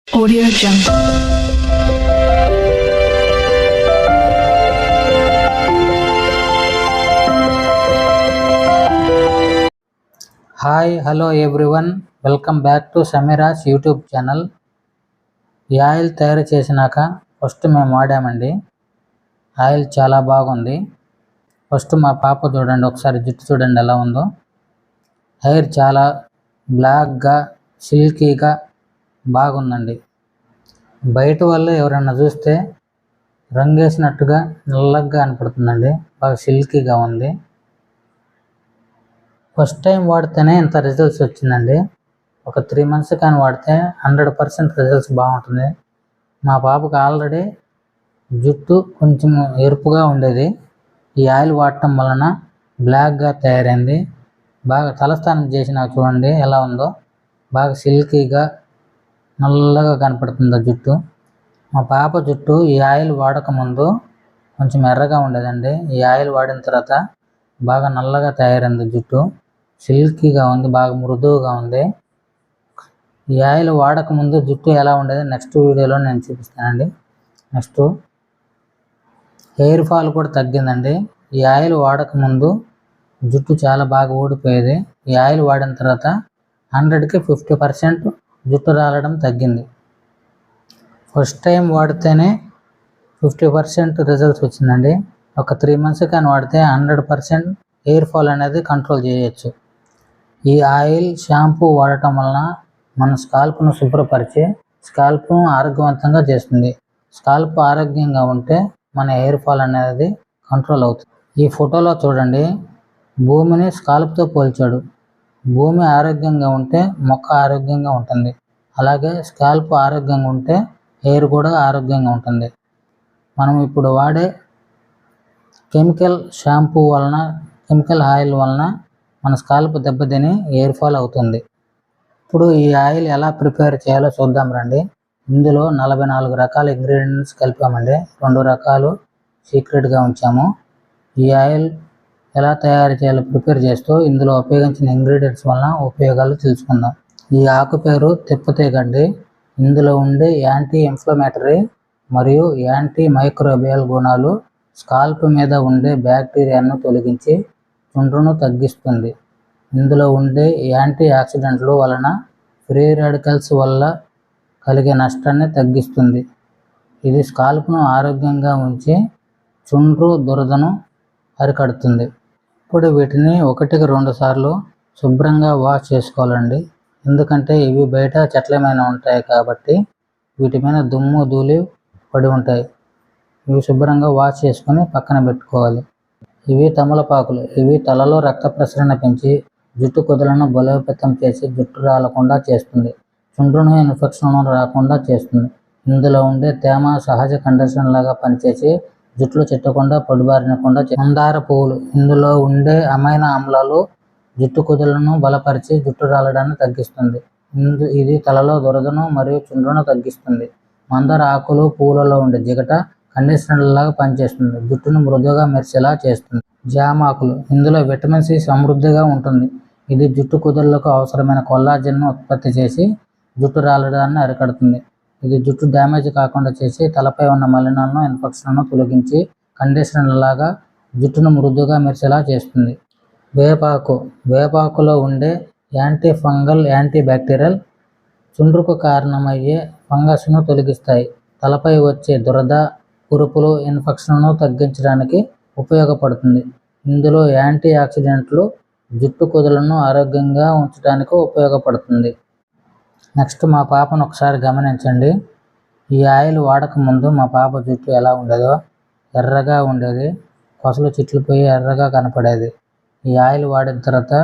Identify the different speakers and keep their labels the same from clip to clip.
Speaker 1: Audio Jungle.
Speaker 2: Hi hello everyone, welcome back to Sameera's YouTube channel. ఈ oil తయారు చేసినాక first మేము వాడామండి. ఆయిల్ చాలా బాగుంది. ఫస్ట్ మా పాప చూడండి, ఒకసారి జుట్టు చూడండి ఎలా ఉందో. హెయిర్ చాలా బ్లాక్గా సిల్కీగా బాగుందండి. బయట వాళ్ళు ఎవరైనా చూస్తే రంగేసినట్టుగా నల్లగా కనపడుతుందండి. బాగా సిల్కీగా ఉంది. ఫస్ట్ టైం వాడితేనే ఇంత రిజల్ట్స్ వచ్చిందండి. ఒక 3 months కానీ వాడితే 100% రిజల్ట్స్ బాగుంటుంది. మా పాపకు ఆల్రెడీ జుట్టు కొంచెం ఎరుపుగా ఉండేది. ఈ ఆయిల్ వాడటం వలన బ్లాక్గా తయారైంది. బాగా తలస్నానం చేసినా చూడండి ఎలా ఉందో. బాగా సిల్కీగా నల్లగా కనపడుతుంది జుట్టు. మా పాప జుట్టు ఈ ఆయిల్ వాడకముందు కొంచెం ఎర్రగా ఉండేదండి. ఈ ఆయిల్ వాడిన తర్వాత బాగా నల్లగా తయారైంది జుట్టు. సిల్కీగా ఉంది, బాగా మృదువుగా ఉంది. ఈ ఆయిల్ వాడకముందు జుట్టు ఎలా ఉండేది నెక్స్ట్ వీడియోలో నేను చూపిస్తానండి. నెక్స్ట్ హెయిర్ ఫాల్ కూడా తగ్గిందండి. ఈ ఆయిల్ వాడకముందు జుట్టు చాలా బాగా ఊడిపోయేది. ఈ ఆయిల్ వాడిన తర్వాత 100కి 50% జుట్టు రాలడం తగ్గింది. ఫస్ట్ టైం వాడితేనే 50% రిజల్ట్స్ వచ్చిందండి. ఒక 3 months కానీ వాడితే 100% హెయిర్ ఫాల్ అనేది కంట్రోల్ చేయొచ్చు. ఈ ఆయిల్ షాంపూ వాడటం వలన మన స్కాల్ప్ను శుభ్రపరిచి స్కాల్ప్ను ఆరోగ్యవంతంగా చేస్తుంది. స్కాల్ప్ ఆరోగ్యంగా ఉంటే మన హెయిర్ ఫాల్ అనేది కంట్రోల్ అవుతుంది. ఈ ఫోటోలో చూడండి, భూమిని స్కాల్ప్తో పోల్చాడు. భూమి ఆరోగ్యంగా ఉంటే మొక్క ఆరోగ్యంగా ఉంటుంది. అలాగే స్కాల్ప్ ఆరోగ్యంగా ఉంటే హెయిర్ కూడా ఆరోగ్యంగా ఉంటుంది. మనం ఇప్పుడు వాడే కెమికల్ షాంపూ వలన, కెమికల్ ఆయిల్ వలన మన స్కాల్ప్ దెబ్బతిని హెయిర్ ఫాల్ అవుతుంది. ఇప్పుడు ఈ ఆయిల్ ఎలా ప్రిపేర్ చేయాలో చూద్దాం రండి. ఇందులో 44 రకాల ఇంగ్రీడియంట్స్ కలిపామండి. 2 రకాలు సీక్రెట్గా ఉంచాము. ఈ ఆయిల్ ఎలా తయారు చేయాలో ప్రిపేర్ చేస్తూ ఇందులో ఉపయోగించిన ఇంగ్రీడియంట్స్ వలన ఉపయోగాలు తెలుసుకుందాం. ఈ ఆకు పేరు తిప్పతీగండి. ఇందులో ఉండే యాంటీ ఇన్ఫ్లమేటరీ మరియు యాంటీ మైక్రోబియల్ గుణాలు స్కాల్ప్ మీద ఉండే బ్యాక్టీరియాను తొలగించి చుండ్రును తగ్గిస్తుంది. ఇందులో ఉండే యాంటీ ఆక్సిడెంట్లు వలన ఫ్రీ రాడికల్స్ వల్ల కలిగే నష్టాన్ని తగ్గిస్తుంది. ఇది స్కాల్ప్ను ఆరోగ్యంగా ఉంచి చుండ్రు దురదను అరికడుతుంది. ఇప్పుడు వీటిని 1కి 2 సార్లు శుభ్రంగా వాష్ చేసుకోవాలండి. ఎందుకంటే ఇవి బయట చెట్లమైన ఉంటాయి కాబట్టి వీటి మీద దుమ్ము ధూళి పడి ఉంటాయి. ఇవి శుభ్రంగా వాష్ చేసుకొని పక్కన పెట్టుకోవాలి. ఇవి తమలపాకులు. ఇవి తలలో రక్త ప్రసరణ పెంచి జుట్టు కుదులను బలోపేతం చేసి జుట్టు రాలకుండా చేస్తుంది. చుండ్రును ఇన్ఫెక్షన్ రాకుండా చేస్తుంది. ఇందులో ఉండే తేమ సహజ కండిషన్ లాగా పనిచేసి జుట్లు చిట్టకుండా పొడిబారినకుండా మందార పువ్వులు. ఇందులో ఉండే అమైనో ఆమ్లాలు జుట్టు కుదులను బలపరిచి జుట్టు రాలడాన్ని తగ్గిస్తుంది. ఇది తలలో దురదను మరియు చుండ్రును తగ్గిస్తుంది. మందార ఆకులు పువ్వులలో ఉండే జిగట కండిషనర్ లాగా పనిచేస్తుంది. జుట్టును మృదువుగా మెరిసేలా చేస్తుంది. జామాకులు. ఇందులో విటమిన్ సి సమృద్ధిగా ఉంటుంది. ఇది జుట్టు కుదుళ్లకు అవసరమైన కొల్లాజెన్ను ఉత్పత్తి చేసి జుట్టు రాలడాన్ని అరికడుతుంది. ఇది జుట్టు డ్యామేజ్ కాకుండా చేసి తలపై ఉన్న మలినాలను, ఇన్ఫెక్షన్లను తొలగించి కండిషనర్ లాగా జుట్టును మృదువుగా మెరిసేలా చేస్తుంది. వేపాకు. వేపాకులో ఉండే యాంటీ ఫంగల్, యాంటీ బ్యాక్టీరియల్ చుండ్రుకు కారణమయ్యే ఫంగస్ను తొలగిస్తాయి. తలపై వచ్చే దురద, కురుపులు, ఇన్ఫెక్షన్లను తగ్గించడానికి ఉపయోగపడుతుంది. ఇందులో యాంటీ ఆక్సిడెంట్లు జుట్టు కుదులను ఆరోగ్యంగా ఉంచడానికి ఉపయోగపడుతుంది. నెక్స్ట్ మా పాపను ఒకసారి గమనించండి. ఈ ఆయిల్ వాడకముందు మా పాప జుట్టు ఎలా ఉండేదో, ఎర్రగా ఉండేది. కొసలు చిట్లిపోయి ఎర్రగా కనపడేది. ఈ ఆయిల్ వాడిన తర్వాత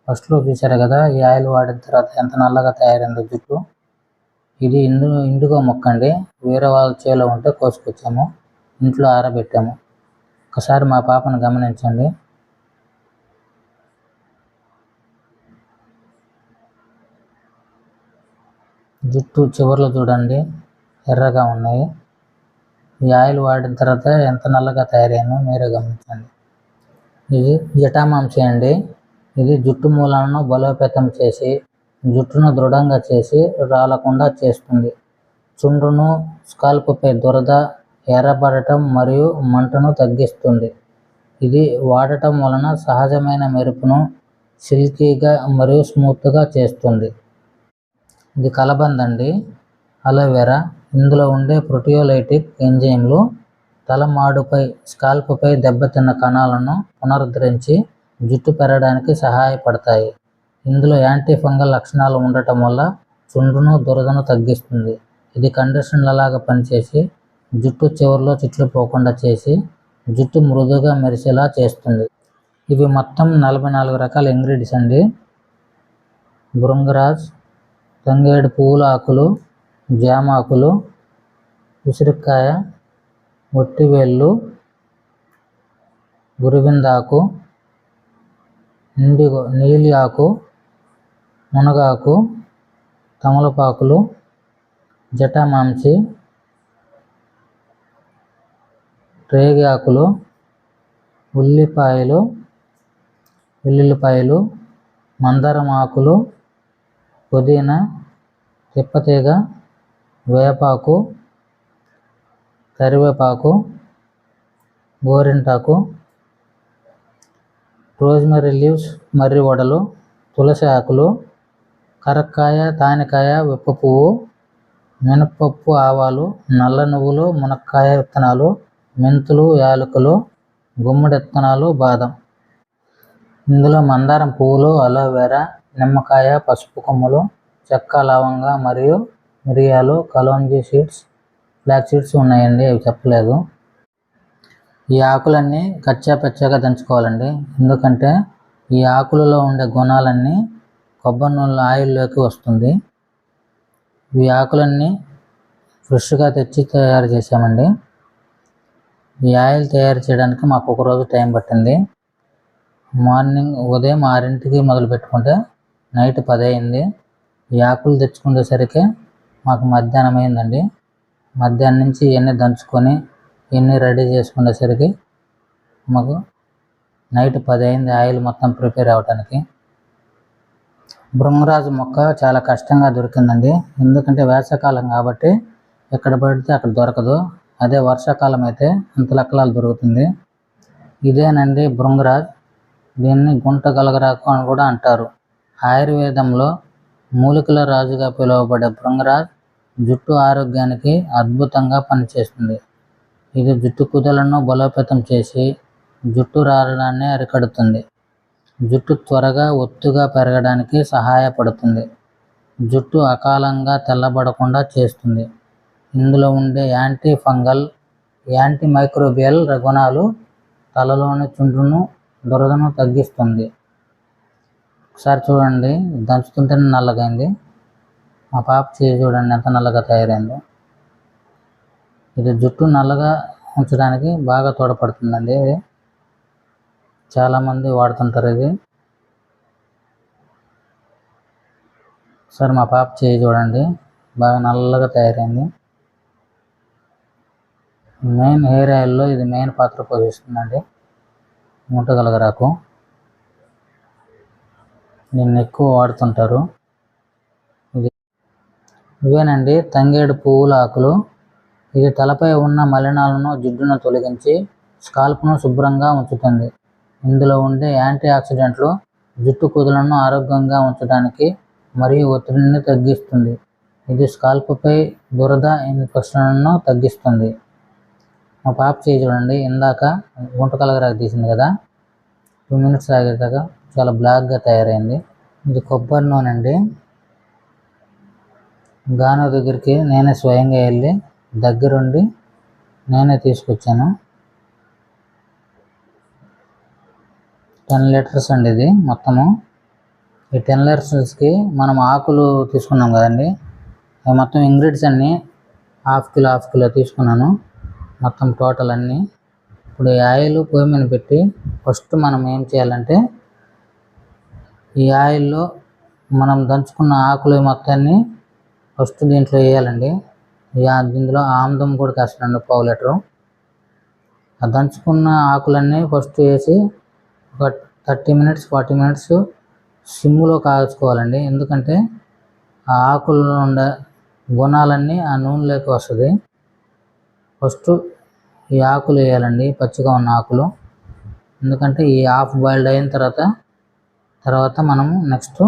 Speaker 2: ఫస్ట్లో చూశారు కదా, ఈ ఆయిల్ వాడిన తర్వాత ఎంత నల్లగా తయారైందో జుట్టు. ఇది ఇండిగో మొక్క అండి. వేరే వాళ్ళ చేలో ఉంటే కోసుకొచ్చాము, ఇంట్లో ఆరబెట్టాము. ఒకసారి మా పాపను గమనించండి. జుట్టు చివర్లో చూడండి ఎర్రగా ఉన్నాయి. ఈ ఆయిల్ వాడిన తర్వాత ఎంత నల్లగా తయారయ్యానో మీరే గమనించండి. ఇది జటామాంసి అండి. ఇది జుట్టు మూలాలను బలోపేతం చేసి జుట్టును దృఢంగా చేసి రాలకుండా చేస్తుంది. చుండ్రును, స్కాల్ప్పై దురద, ఎర్రబడటం మరియు మంటను తగ్గిస్తుంది. ఇది వాడటం వలన సహజమైన మెరుపును సిల్కీగా మరియు స్మూత్గా చేస్తుంది. ఇది కలబంద అండి, అలోవెరా. ఇందులో ఉండే ప్రోటియోలైటిక్ ఎంజైమ్లు తలమాడుపై, స్కాల్ప్పై దెబ్బతిన్న కణాలను పునరుద్ధరించి జుట్టు పెరగడానికి సహాయపడతాయి. ఇందులో యాంటీ ఫంగల్ లక్షణాలు ఉండటం వల్ల చుండ్రును, దురదను తగ్గిస్తుంది. ఇది కండిషనర్లాగా పనిచేసి జుట్టు చివర్లో చిట్లిపోకుండా చేసి జుట్టు మృదువుగా మెరిసేలా చేస్తుంది. ఇవి మొత్తం 44 రకాల ఇంగ్రీడియంట్స్ అండి. భృంగరాజ్, తంగేడు పువ్వుల ఆకులు, జామాకులు, ఉసిరికాయ, ఒట్టివేళ్ళు, గురువిందాకు, ఇండిగో నీలి ఆకు, మునగాకు, తమలపాకులు, జటామాంసి, రేగి ఆకులు, వెల్లుల్లిపాయలు, మందారం ఆకులు, పుదీనా, తిప్పతీగ, వేపాకు, కరివేపాకు, గోరింటాకు, రోజ్మెరీ లీవ్స్, మర్రి వడలు, తులసి ఆకులు, కరక్కాయ, తానికాయ, విప్ప పువ్వు, మినపప్పు, ఆవాలు, నల్ల నువ్వులు, మునక్కాయ విత్తనాలు, మెంతులు, యాలకులు, గుమ్మడి విత్తనాలు, బాదం. ఇందులో మందారం పువ్వులు, అలోవెరా, నిమ్మకాయ, పసుపు కొమ్ములు, చెక్క, లవంగ మరియు మిరియాలు, కలోంజీ సీడ్స్, ఫ్లాక్ సీడ్స్ ఉన్నాయండి, అవి చెప్పలేదు. ఈ ఆకులన్నీ కచ్చాపచ్చాగా దంచుకోవాలండి, ఎందుకంటే ఈ ఆకులలో ఉండే గుణాలన్నీ కొబ్బరి నూనె ఆయిల్లోకి వస్తుంది. ఈ ఆకులన్నీ ఫ్రెష్గా తెచ్చి తయారు చేసామండి. ఈ ఆయిల్ తయారు చేయడానికి మాకు ఒకరోజు టైం పట్టింది. ఉదయం 6ంటికి మొదలు పెట్టుకుంటే నైట్ 10 అయింది. ఈ ఆకులు తెచ్చుకునేసరికి మాకు మధ్యాహ్నం అయిందండి. మధ్యాహ్నం నుంచి ఇవన్నీ దంచుకొని ఇవన్నీ రెడీ చేసుకునేసరికి మాకు నైట్ 10 అయింది ఆయిల్ మొత్తం ప్రిపేర్ అవ్వడానికి. భృంగరాజు మొక్క చాలా కష్టంగా దొరికిందండి, ఎందుకంటే వేసవికాలం కాబట్టి ఎక్కడ పడితే అక్కడ దొరకదు. అదే వర్షాకాలం అయితే అంతలక్కలాలు దొరుకుతుంది. ఇదేనండి భృంగరాజ్. దీన్ని గుంట గలగరాకు అని కూడా అంటారు. ఆయుర్వేదంలో మూలికల రాజుగా పిలువబడే భృంగరాజ్ జుట్టు ఆరోగ్యానికి అద్భుతంగా పనిచేస్తుంది. ఇది జుట్టు కుదులను బలోపేతం చేసి జుట్టు రాలడాన్ని అరికడుతుంది. జుట్టు త్వరగా ఒత్తుగా పెరగడానికి సహాయపడుతుంది. జుట్టు అకాలంగా తెల్లబడకుండా చేస్తుంది. ఇందులో ఉండే యాంటీ ఫంగల్, యాంటీ మైక్రోబియల్ గుణాలు తలలోని చుండ్రును, దురదను తగ్గిస్తుంది. ఒకసారి చూడండి, దంచుతుంటేనే నల్లగైంది. మా పాప చేయి చూడండి ఎంత నల్లగా తయారైందో. ఇది జుట్టు నల్లగా ఉంచడానికి బాగా తోడ్పడుతుందండి. ఇది చాలామంది వాడుతుంటారు. ఇది ఒకసారి మా పాప చేయి చూడండి, బాగా నల్లగా తయారైంది. మెయిన్ హెయిర్ ఆయిల్లో ఇది మెయిన్ పాత్ర పోషిస్తుందండి. గుంట గలగరాకు దీన్ని ఎక్కువ వాడుతుంటారు. ఇవేనండి తంగేడు పువ్వుల ఆకులు. ఇది తలపై ఉన్న మలినాలను, జిడ్డును తొలగించి స్కాల్ప్ను శుభ్రంగా ఉంచుతుంది. ఇందులో ఉండే యాంటీ ఆక్సిడెంట్లు జుట్టు కుదులను ఆరోగ్యంగా ఉంచడానికి మరియు ఒత్తిడిని తగ్గిస్తుంది. ఇది స్కాల్ప్పై దురద, ఇన్ఫెక్షన్లను తగ్గిస్తుంది. మా పాప చేయి చూడండి, ఇందాక గుంట కలగరాకు తీసింది కదా, 2 minutes ఆగేదాకా చాలా బ్లాక్గా తయారైంది. ఇది కొబ్బరి నూనె అండి. గాను దగ్గరికి నేనే స్వయంగా వెళ్ళి దగ్గరుండి నేనే తీసుకొచ్చాను. 10 liters అండి ఇది మొత్తము. ఈ 10 litersకి మనం ఆకులు తీసుకున్నాం కదండి, అవి మొత్తం ఇంగ్రీడియంట్స్ అన్నీ హాఫ్ కిలో తీసుకున్నాను మొత్తం టోటల్ అన్నీ. ఇప్పుడు ఈ ఆయిల్ పొయ్యి మీద పెట్టి ఫస్ట్ మనం ఏం చేయాలంటే ఈ ఆయిల్లో మనం దంచుకున్న ఆకులు మొత్తాన్ని ఫస్ట్ దీంట్లో వేయాలండి. ఇందులో ఆముదం కూడా కాస్తానండి 1/2 లీటరు. ఆ దంచుకున్న ఆకులన్నీ ఫస్ట్ వేసి ఒక 30 minutes 40 minutes సిమ్లో కాల్చుకోవాలండి. ఎందుకంటే ఆ ఆకుల్లో ఉండే గుణాలన్నీ ఆ నూనెలోకి వస్తుంది. ఫస్ట్ ఈ ఆకులు వేయాలండి, పచ్చిగా ఉన్న ఆకులు. ఎందుకంటే ఈ హాఫ్ బాయిల్డ్ అయిన తర్వాత మనము నెక్స్ట్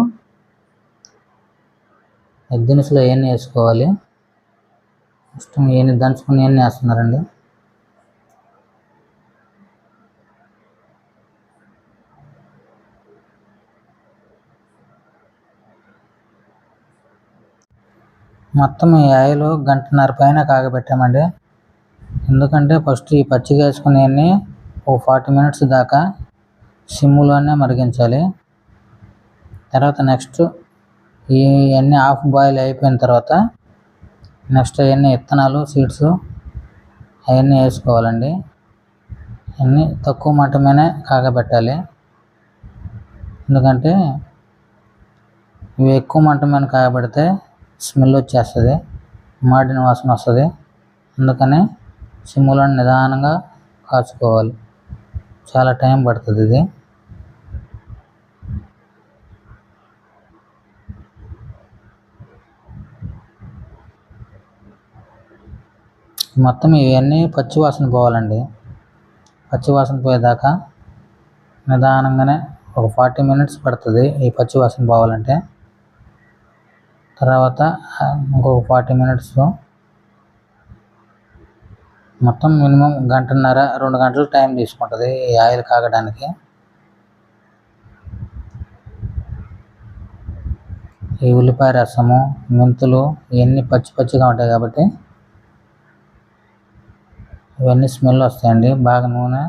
Speaker 2: దినుసులు అవన్నీ వేసుకోవాలి. ఫస్ట్ ఇవన్నీ దంచుకుని ఇవన్నీ వేస్తున్నారండి. మొత్తం ఈ ఆయిల్ గంటన్నర పైన కాగబెట్టామండి. ఎందుకంటే ఫస్ట్ ఈ పచ్చిగా వేసుకునేవన్నీ ఒక 40 minutes దాకా సిమ్లోనే మరిగించాలి. తర్వాత నెక్స్ట్ ఇవన్నీ హాఫ్ బాయిల్ అయిపోయిన తర్వాత నెక్స్ట్ అవన్నీ విత్తనాలు, సీడ్స్ అవన్నీ వేసుకోవాలండి. అన్నీ తక్కువ మంట మీదనే కాగబెట్టాలి. ఎందుకంటే ఇవి ఎక్కువ మంట మీద కాగబెడితే స్మెల్ వచ్చేస్తుంది, మాడిన వాసన వస్తుంది. అందుకని సిమ్లో నిదానంగా కాచుకోవాలి. చాలా టైం పడుతుంది ఇది. మొత్తం ఇవన్నీ పచ్చివాసన పోవాలండి. పచ్చివాసన పోయేదాకా నిదానంగానే ఒక 40 minutes పడుతుంది ఈ పచ్చివాసన పోవాలంటే. తర్వాత ఇంకొక 40 minutes, మొత్తం మినిమం 1.5-2 గంటలు టైం తీసుకుంటుంది ఈ ఆయిల్ కాగడానికి. ఈ ఉల్లిపాయ రసము, మెంతులు ఇవన్నీ పచ్చిగా ఉంటాయి కాబట్టి ఇవన్నీ స్మెల్ వస్తాయండి. బాగా నూనె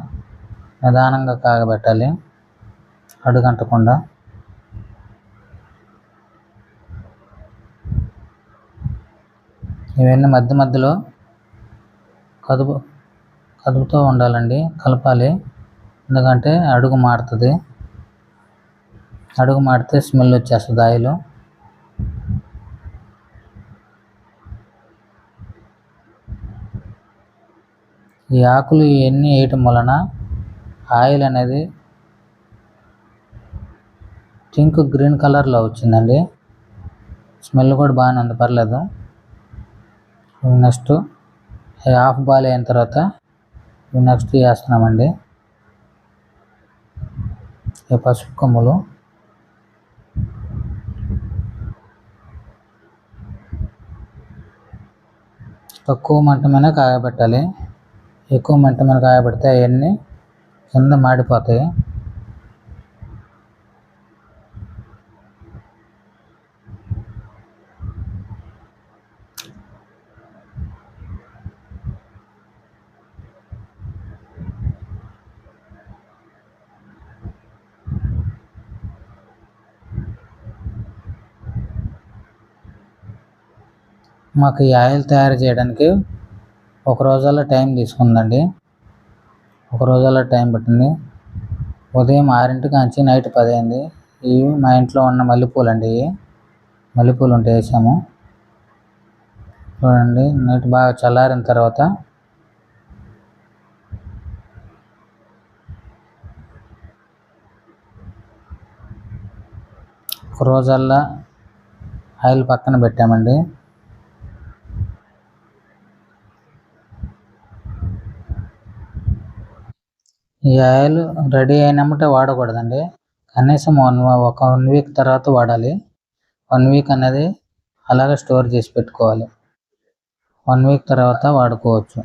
Speaker 2: నిదానంగా కాగబెట్టాలి, అడుగంటకుండా. ఇవన్నీ మధ్యలో కదుపుతూ ఉండాలండి, కలపాలి. ఎందుకంటే అడుగు మాడుతుంది. అడుగు మాడితే స్మెల్ వచ్చేస్తుంది ఆయిల్. ఈ ఆకులు ఇవన్నీ వేయటం వలన ఆయిల్ అనేది పింక్ గ్రీన్ కలర్లో వచ్చిందండి. స్మెల్ కూడా బాగానే ఉంది, పర్లేదు. నెక్స్ట్ హాఫ్ బాయిల్ అయిన తర్వాత నెక్స్ట్ వేస్తున్నామండి ఈ పసుపు కొమ్ములు. తక్కువ మంట మీద కాగబెట్టాలి. ఎక్కువ మంట మీద కాగబెడితే అవన్నీ కింద మాడిపోతాయి. మాకు ఈ ఆయిల్ తయారు చేయడానికి ఒక రోజుల్లో టైం తీసుకుందండి. ఒక రోజుల్లో టైం పట్టింది. ఉదయం 6 నుంచి నైట్ 10 అయింది. ఇవి మా ఇంట్లో ఉన్న మల్లెపూలు అండి. ఇవి మల్లెపూలు ఉంటే వేసాము. చూడండి, నైట్ బాగా చల్లారిన తర్వాత ఒక రోజల్లా ఆయిల్ పక్కన పెట్టామండి. ఈ ఆయిల్ రెడీ అయినమ్మటే వాడకూడదండి. కనీసం 1 week తర్వాత వాడాలి. 1 week అనేది అలాగే స్టోర్ చేసి పెట్టుకోవాలి. 1 week తర్వాత వాడుకోవచ్చు.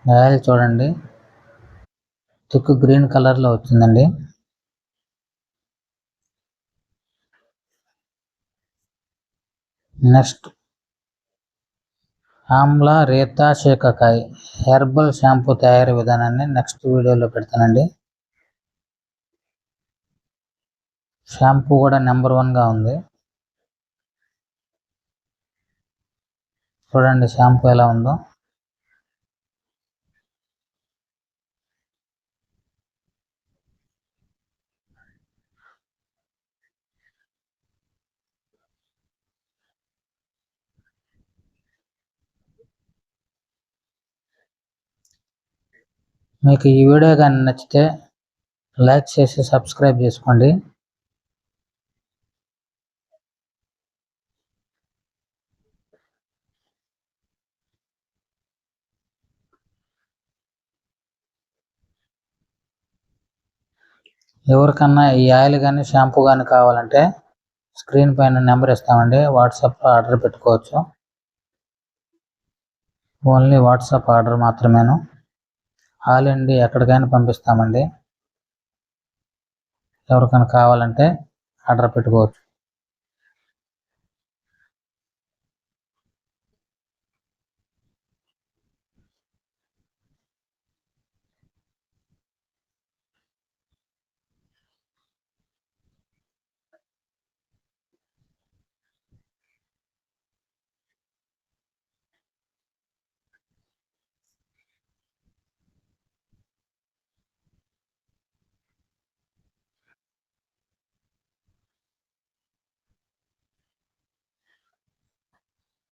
Speaker 2: ఆయిల్ చూడండి, థిక్ గ్రీన్ కలర్లో వచ్చిందండి. నెక్స్ట్ ఆమ్లా రేతా శేకాకాయ్ హెర్బల్ షాంపూ తయారీ విధానాన్ని నెక్స్ట్ వీడియోలో పెడతానండి. షాంపూ కూడా నెంబర్ 1గా ఉంది. చూడండి షాంపూ ఎలా ఉందో. మీకు ఈ వీడియో కానీ నచ్చితే లైక్ చేసి సబ్స్క్రైబ్ చేసుకోండి. ఎవరికన్నా ఈ ఆయిల్ కానీ షాంపూ కానీ కావాలంటే స్క్రీన్ పైన నెంబర్ ఇస్తామండి, వాట్సాప్లో ఆర్డర్ పెట్టుకోవచ్చు. ఓన్లీ వాట్సాప్ ఆర్డర్ మాత్రమేను. ఆల్ ఇండియా ఎక్కడికైనా పంపిస్తామండి. ఎవరికైనా కావాలంటే ఆర్డర్ పెట్టుకోవచ్చు.